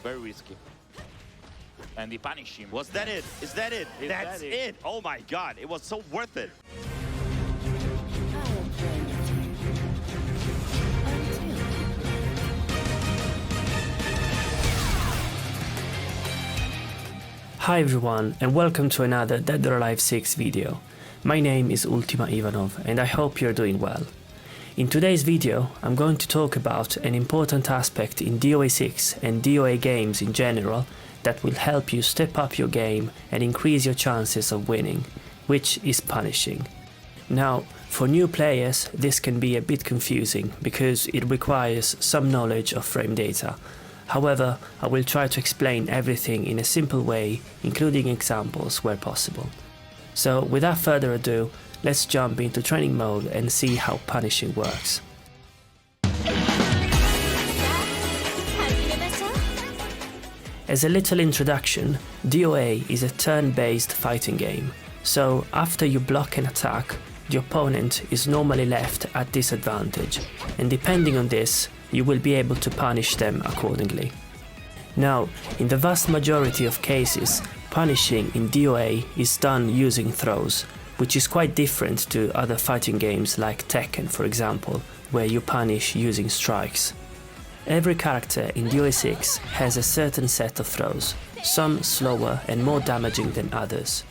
very risky. And he punished him. Was that it? Is that it? That's it. Oh my god, it was so worth it. Hi everyone, and welcome to another Dead or Alive 6 video. My name is Ultima Ivanov and I hope you're doing well. In today's video I'm going to talk about an important aspect in DOA6 and DOA games in general that will help you step up your game and increase your chances of winning, which is punishing. Now, for new players this can be a bit confusing because it requires some knowledge of frame data. However, I will try to explain everything in a simple way, including examples where possible. So without further ado, let's jump into training mode and see how punishing works. As a little introduction, DOA is a turn-based fighting game. So after you block an attack, the opponent is normally left at disadvantage, and depending on this, you will be able to punish them accordingly. Now, in the vast majority of cases, punishing in DOA is done using throws, which is quite different to other fighting games like Tekken, for example, where you punish using strikes. Every character in DOA6 has a certain set of throws, some slower and more damaging than others.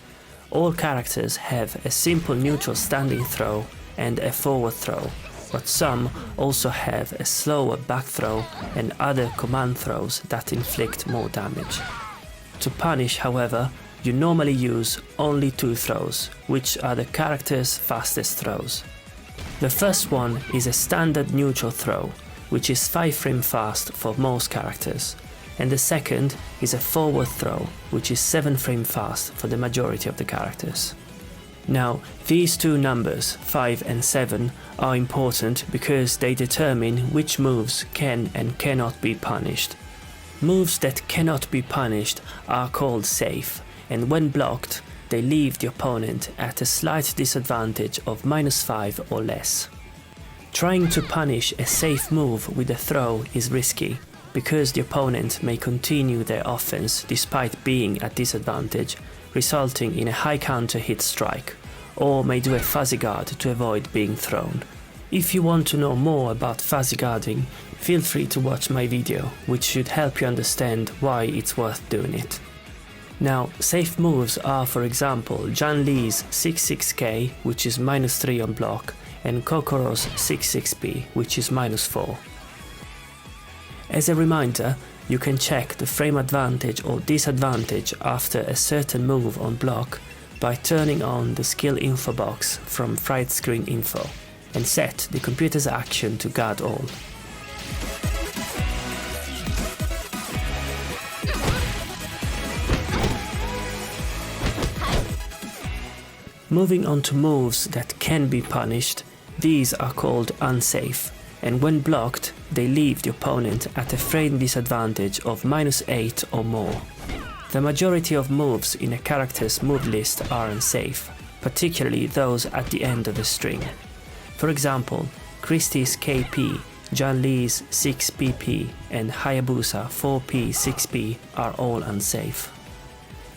All characters have a simple neutral standing throw and a forward throw, but some also have a slower back throw and other command throws that inflict more damage. To punish, however, you normally use only two throws, which are the character's fastest throws. The first one is a standard neutral throw, which is 5 frame fast for most characters, and the second is a forward throw, which is 7 frame fast for the majority of the characters. Now, these two numbers, 5 and 7, are important because they determine which moves can and cannot be punished. Moves that cannot be punished are called safe, and when blocked, they leave the opponent at a slight disadvantage of -5 or less. Trying to punish a safe move with a throw is risky, because the opponent may continue their offense despite being at disadvantage, resulting in a high counter hit strike, or may do a fuzzy guard to avoid being thrown. If you want to know more about fuzzy guarding, feel free to watch my video, which should help you understand why it's worth doing it. Now, safe moves are, for example, Zhang-Li's 6-6k, which is -3 on block, and Kokoro's 6-6p, which is -4. As a reminder, you can check the frame advantage or disadvantage after a certain move on block by turning on the skill info box from Fright Screen Info and set the computer's action to guard all. Moving on to moves that can be punished, these are called unsafe, and when blocked, they leave the opponent at a frame disadvantage of -8 or more. The majority of moves in a character's move list are unsafe, particularly those at the end of a string. For example, Christie's KP, Zhang-Li's 6PP and Hayabusa 4P 6P are all unsafe.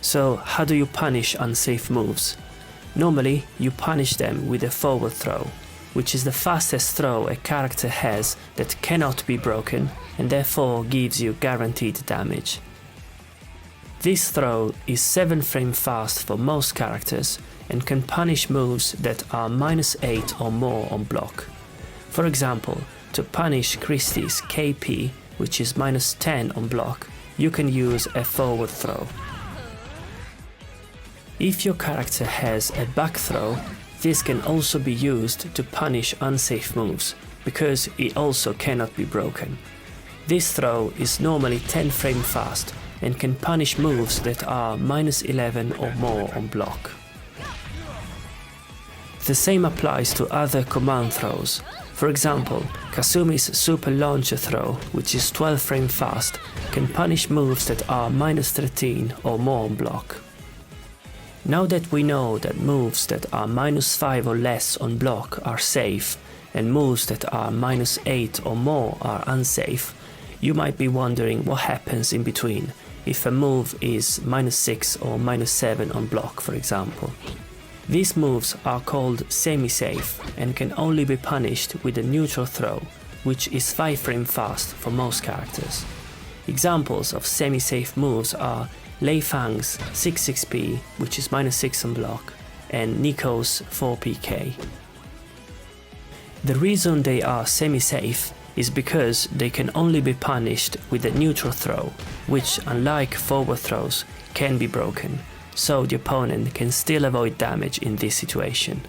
So how do you punish unsafe moves? Normally, you punish them with a forward throw, which is the fastest throw a character has that cannot be broken and therefore gives you guaranteed damage. This throw is 7 frame fast for most characters and can punish moves that are -8 or more on block. For example, to punish Christie's KP, which is -10 on block, you can use a forward throw. If your character has a back throw, this can also be used to punish unsafe moves, because it also cannot be broken. This throw is normally 10 frame fast and can punish moves that are -11 or more on block. The same applies to other command throws. For example, Kasumi's super launcher throw, which is 12 frame fast, can punish moves that are -13 or more on block. Now that we know that moves that are -5 or less on block are safe, and moves that are -8 or more are unsafe, you might be wondering what happens in between, if a move is -6 or -7 on block, for example. These moves are called semi-safe and can only be punished with a neutral throw, which is 5 frame fast for most characters. Examples of semi-safe moves are Lei Fang's 6-6p, which is -6 on block, and Nico's 4pk. The reason they are semi-safe is because they can only be punished with a neutral throw, which, unlike forward throws, can be broken, so the opponent can still avoid damage in this situation.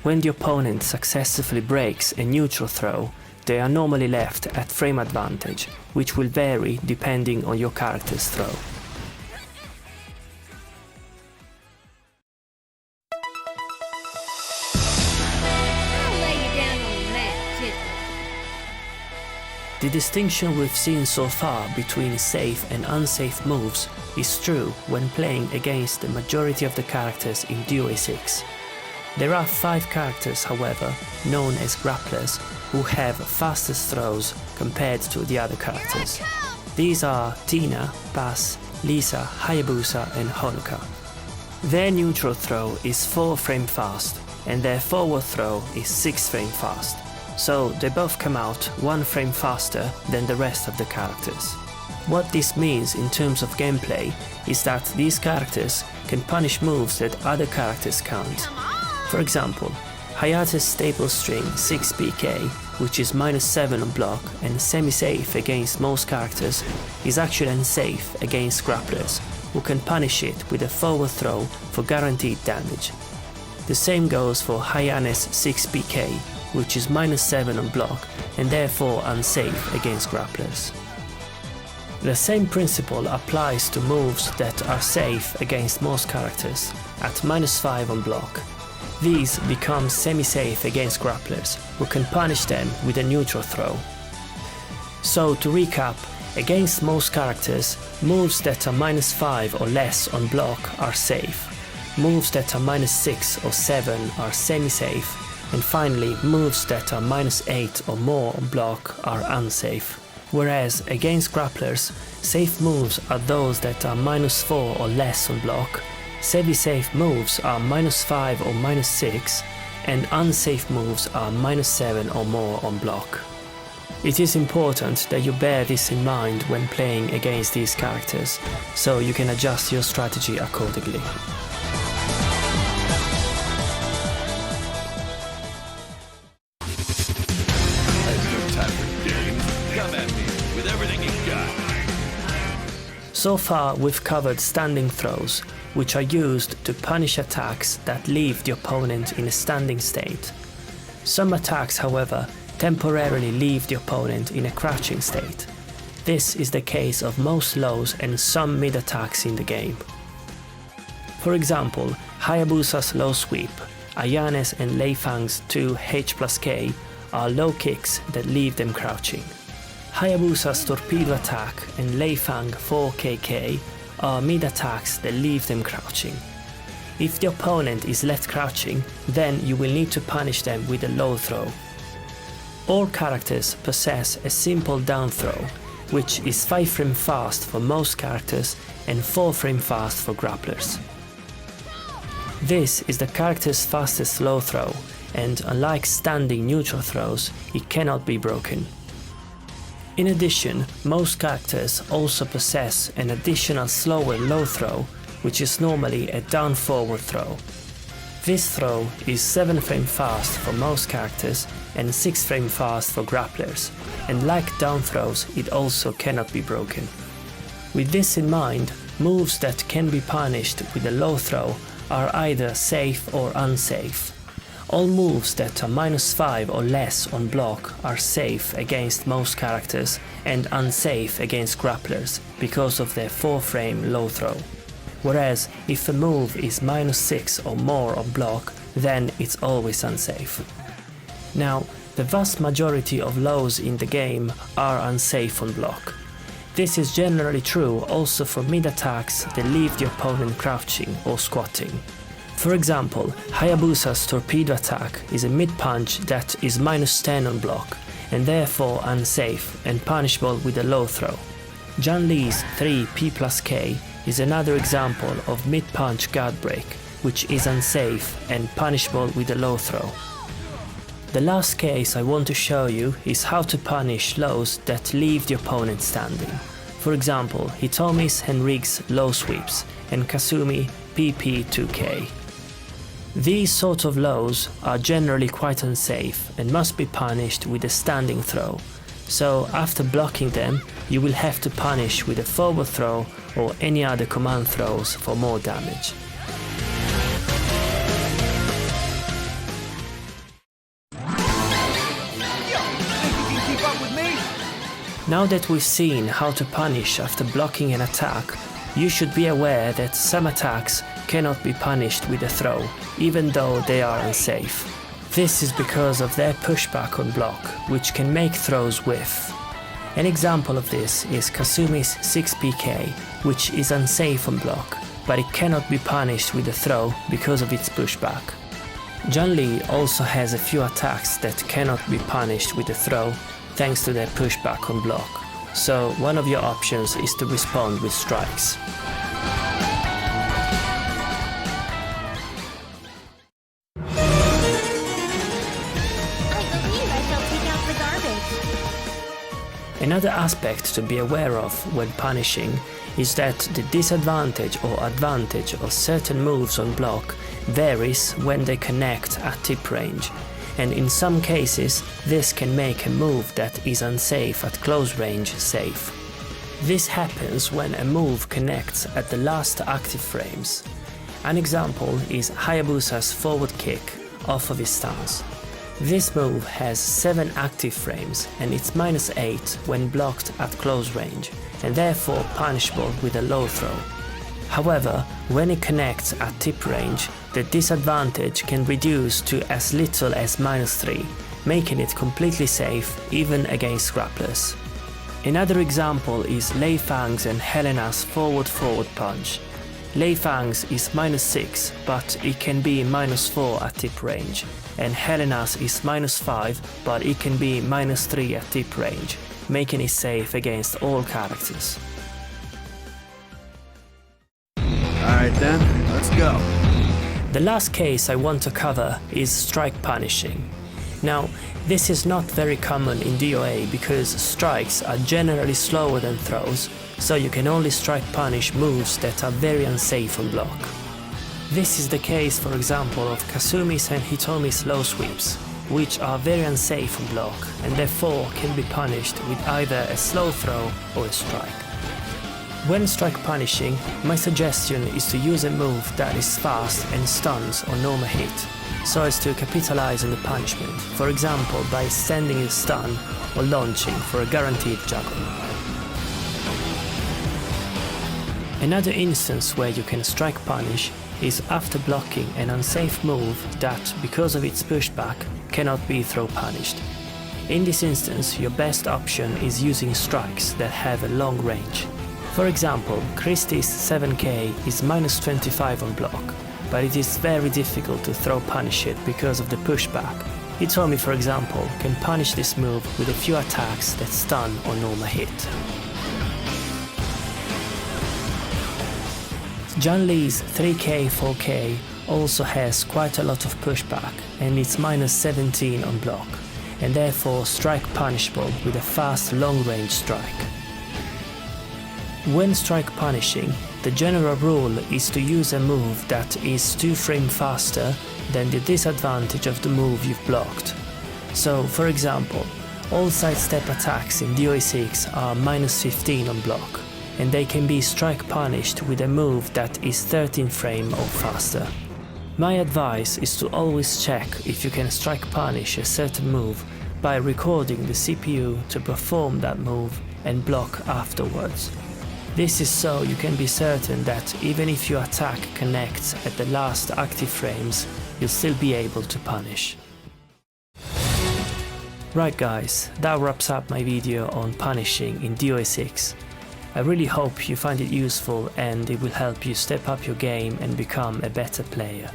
When the opponent successfully breaks a neutral throw, they are normally left at frame advantage, which will vary depending on your character's throw. The distinction we've seen so far between safe and unsafe moves is true when playing against the majority of the characters in DOA6. There are 5 characters, however, known as Grapplers, who have fastest throws compared to the other characters. These are Tina, Bass, Lisa, Hayabusa and Honoka. Their neutral throw is 4 frame fast, and their forward throw is 6 frame fast. So they both come out 1 frame faster than the rest of the characters. What this means in terms of gameplay is that these characters can punish moves that other characters can't. For example, Hayate's staple string 6pk, which is -7 on block and semi-safe against most characters, is actually unsafe against Grapplers, who can punish it with a forward throw for guaranteed damage. The same goes for Hayane's 6pk, which is -7 on block and therefore unsafe against Grapplers. The same principle applies to moves that are safe against most characters, at -5 on block. These become semi-safe against Grapplers, who can punish them with a neutral throw. So to recap, against most characters, moves that are -5 or less on block are safe, moves that are -6 or 7 are semi-safe, and finally, moves that are -8 or more on block are unsafe. Whereas against Grapplers, safe moves are those that are -4 or less on block, semi-safe moves are -5 or -6, and unsafe moves are -7 or more on block. It is important that you bear this in mind when playing against these characters, so you can adjust your strategy accordingly. So far we've covered standing throws, which are used to punish attacks that leave the opponent in a standing state. Some attacks, however, temporarily leave the opponent in a crouching state. This is the case of most lows and some mid attacks in the game. For example, Hayabusa's low sweep, Ayane's and Lei Fang's 2 H+K are low kicks that leave them crouching. Hayabusa's torpedo attack and Lei Fang 4KK are mid attacks that leave them crouching. If the opponent is left crouching, then you will need to punish them with a low throw. All characters possess a simple down throw, which is 5 frame fast for most characters and 4 frame fast for Grapplers. This is the character's fastest low throw, and unlike standing neutral throws, it cannot be broken. In addition, most characters also possess an additional slower low throw, which is normally a down forward throw. This throw is 7 frame fast for most characters and 6 frame fast for Grapplers, and like down throws, it also cannot be broken. With this in mind, moves that can be punished with a low throw are either safe or unsafe. All moves that are -5 or less on block are safe against most characters and unsafe against Grapplers because of their 4 frame low throw. Whereas if a move is -6 or more on block, then it's always unsafe. Now, the vast majority of lows in the game are unsafe on block. This is generally true also for mid attacks that leave the opponent crouching or squatting. For example, Hayabusa's torpedo attack is a mid punch that is -10 on block, and therefore unsafe and punishable with a low throw. John Lee's 3P+K is another example of mid-punch guard break, which is unsafe and punishable with a low throw. The last case I want to show you is how to punish lows that leave the opponent standing. For example, Hitomi's Henrik's low sweeps and Kasumi PP2K. These sort of lows are generally quite unsafe and must be punished with a standing throw. So after blocking them, you will have to punish with a forward throw or any other command throws for more damage. Now that we've seen how to punish after blocking an attack, you should be aware that some attacks cannot be punished with a throw, even though they are unsafe. This is because of their pushback on block, which can make throws whiff. An example of this is Kasumi's 6PK, which is unsafe on block, but it cannot be punished with a throw because of its pushback. John Lee also has a few attacks that cannot be punished with a throw, thanks to their pushback on block. So one of your options is to respond with strikes. Another aspect to be aware of when punishing is that the disadvantage or advantage of certain moves on block varies when they connect at tip range, and in some cases this can make a move that is unsafe at close range safe. This happens when a move connects at the last active frames. An example is Hayabusa's forward kick off of his stance. This move has 7 active frames and it's -8 when blocked at close range, and therefore punishable with a low throw. However, when it connects at tip range, the disadvantage can reduce to as little as -3, making it completely safe even against grapplers. Another example is Lei Fang's and Helena's forward punch. Lei Fang's is -6, but it can be -4 at tip range, and Helena's is -5, but it can be -3 at tip range, making it safe against all characters. Alright then, let's go. The last case I want to cover is strike punishing. Now, this is not very common in DOA because strikes are generally slower than throws, so you can only strike punish moves that are very unsafe on block. This is the case, for example, of Kasumi's and Hitomi's low sweeps, which are very unsafe on block and therefore can be punished with either a slow throw or a strike. When strike punishing, my suggestion is to use a move that is fast and stuns on normal hit, so as to capitalize on the punishment, for example by sending a stun or launching for a guaranteed juggle. Another instance where you can strike punish is after blocking an unsafe move that, because of its pushback, cannot be throw punished. In this instance, your best option is using strikes that have a long range. For example, Christie's 7K is -25 on block, but it is very difficult to throw punish it because of the pushback. Hitomi, for example, can punish this move with a few attacks that stun on normal hit. John Lee's 3K 4K also has quite a lot of pushback and it's -17 on block, and therefore strike punishable with a fast long-range strike. When strike punishing, the general rule is to use a move that is 2 frames faster than the disadvantage of the move you've blocked. So, for example, all sidestep attacks in DOA6 are -15 on block, and they can be strike punished with a move that is 13 frames or faster. My advice is to always check if you can strike punish a certain move by recording the CPU to perform that move and block afterwards. This is so you can be certain that even if your attack connects at the last active frames, you'll still be able to punish. Right guys, that wraps up my video on punishing in DOA6. I really hope you find it useful and it will help you step up your game and become a better player.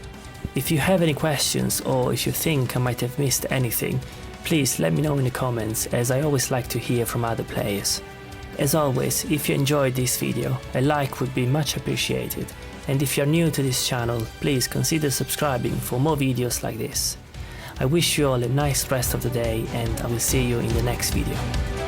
If you have any questions or if you think I might have missed anything, Please let me know in the comments, as I always like to hear from other players. As always, if you enjoyed this video, a like would be much appreciated, and if you're new to this channel, please consider subscribing for more videos like this. I wish you all a nice rest of the day, and I will see you in the next video.